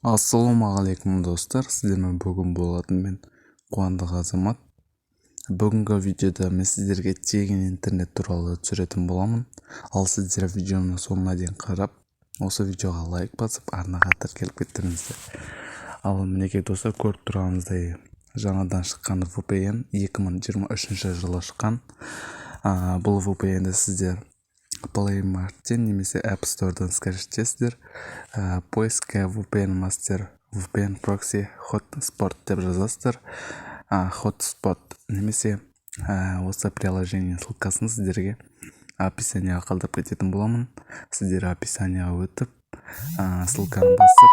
Ассалаумағалейкум достар, сіздермен бүгін болатын мен Қуандық Азамат. Бүгінгі видеода мен сіздерге тегін интернет туралы түсіретін боламын. Ал сіздер видеоны соңына дейін қарап, осы видеоға лайк басып, арнаға тіркеліп кеттіңіздер. Ал мінекей достар, көріп тұрғаныңыздай жаңадан шыққан VPN 2023 жылы шыққан. Бұл VPN-ді сіздер Play Marketing немесе App Store-дан скачиватесіздер. Поиске VPN Master, VPN Proxy, Hotspot деп жазасыздар. Hotspot немесе осы приложение ссылкасын сіздерге описанияға қалдырып кететін боламын. Сіздер описанияға өтіп, ссылканы басып,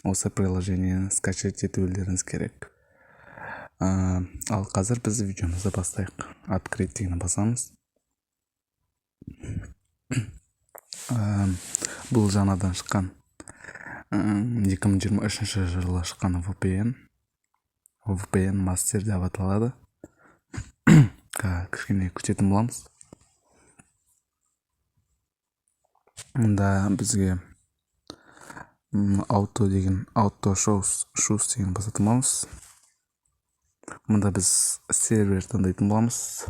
осы приложениені скачать етулеріңіз керек. Ал қазір біз видеомызды бастайық. Открыть дегенді басамыз. Бұл жаңадан шыққан 2023 жылы шыққан VPN Master деп аталады. Кішкене күтетін боламыз. Мұнда бізге auto shows деген басатымыз. Мұнда біз сервер таңдайтын боламыз.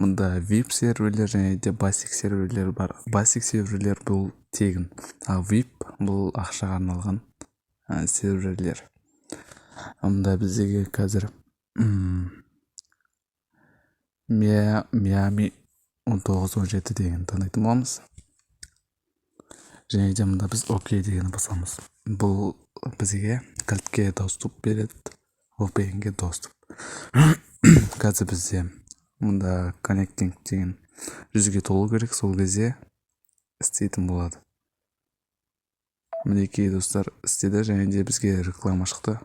Мұнда VIP серверлер және де Basic серверлер бар. Basic серверлер бұл тегін, ал VIP бұл ақшаға арналған серверлер. Мұнда бізге қазір Miami 1917 деген таңдайтын боламыз. Және де мұнда біз OK дегені басамыз. Бұл бізге кілтке доступ береді, VPN-ге доступ. Қазір бізде мұнда connecting деген 100-ге толу керек, сол кезде істейтін болады. Мінекей достар істеді, және де бізге реклама шықты.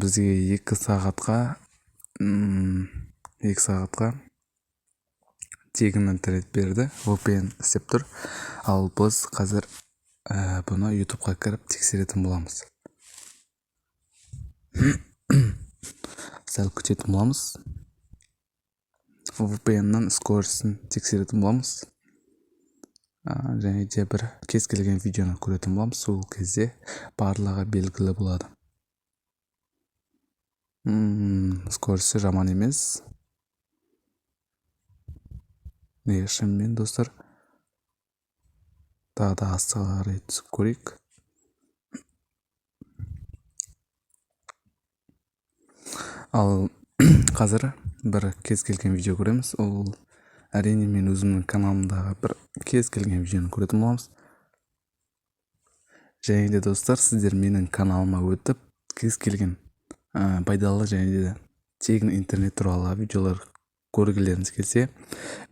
Бізге 2 сағатқа тегін интернет берді, VPN істеп тұр. Ал біз қазір бұны YouTube-ға кіріп тексеретін боламыз. Сәл күтетін боламыз. VPN-нің скоростын тексеретін боламыз. Және де бір кез келген видеоны көретін боламыз. Сол кезде барлығы белгілі болады. Скоросты жаман емес. Шынымен достар, тағы да астығары түсіп көрейік. Ал қазір бір кез келген видео көреміз. Ол әрине мен өзімнің каналымдағы бір кез келген видеоны көретін боламыз. Және де достар, сіздер менің каналыма өтіп, кез келген пайдалы және де тегін интернет туралы видеолар көргілеріңіз келсе,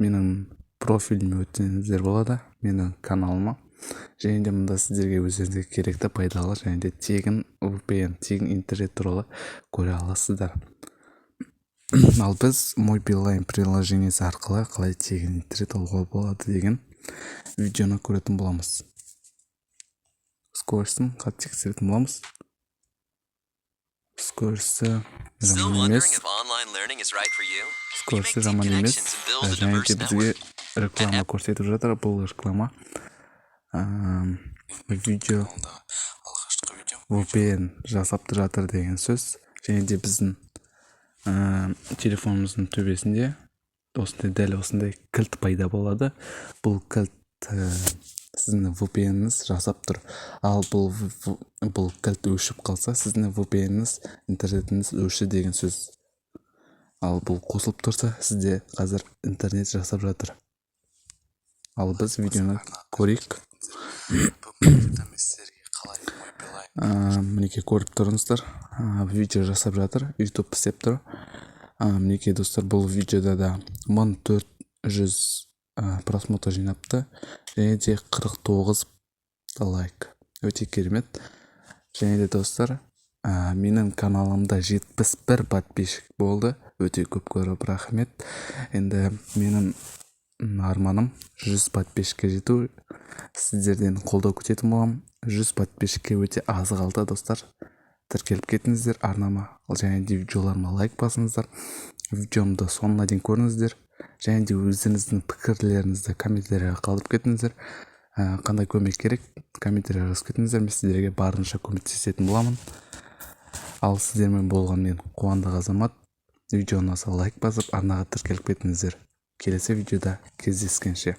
менің профиліме өтсеңіздер болады, менің каналыма. Және де мұнда сіздерге өздеріңізге керекті пайдалы және де тегін VPN, тегін интернет туралы көре аласыздар. Ал біз мой Билайн приложениесі арқылы қалай тегін интернет алуға болады деген видеоны көретін боламыз. Скоростын қатты тексеретін боламыз. Скоросты жаман емес. Және де бізге реклама көрсетіп жатыр. Бұл реклама видео VPN жасап жатыр деген сөз. Және де біздің телефонымыздың төбесінде дәл осындай кілт пайда болады. Бұл кілт сіздің VPN-іңіз жасап тұр. Ал бұл кілт өшіп қалса, сіздің VPN-іңіз, интернетіңіз өші деген сөз. Ал бұл қосылып тұрса, сізде қазір интернет жасап жатыр. Ал біз видеоны көрейік. Мінекей көріп тұрыңыздар, видео жасап жатыр, YouTube істеп тұр. Мінекей достар, бұл видеода да 1400 просмотр жинапты, және де 49 лайк. Өте керемет. Және де достар, менің каналымда 71 подписчик болды. Өте көп көріп рахмет. Енді менің арманым 100 подписчикке жету. Сіздерден қолдау күтетін болам. 100 подписчикке өте аз қалды достар. Тіркеліп кетіңіздер арнама. Және де видеоларыма лайк басыңыздар. Видеомды соңына дейін көріңіздер. және де өздеріңіздің пікірлеріңізді комментарияға қалдырып кетіңіздер. Қандай көмек керек, комментарияға жазып кетіңіздер, мен сіздерге барынша көмектесетін боламын. Ал сіздермен болған мен Қуандық Азамат. Видеоны аса лайк басып, арнаға тіркеліп кетіңіздер. Келесі видеода кездескенше.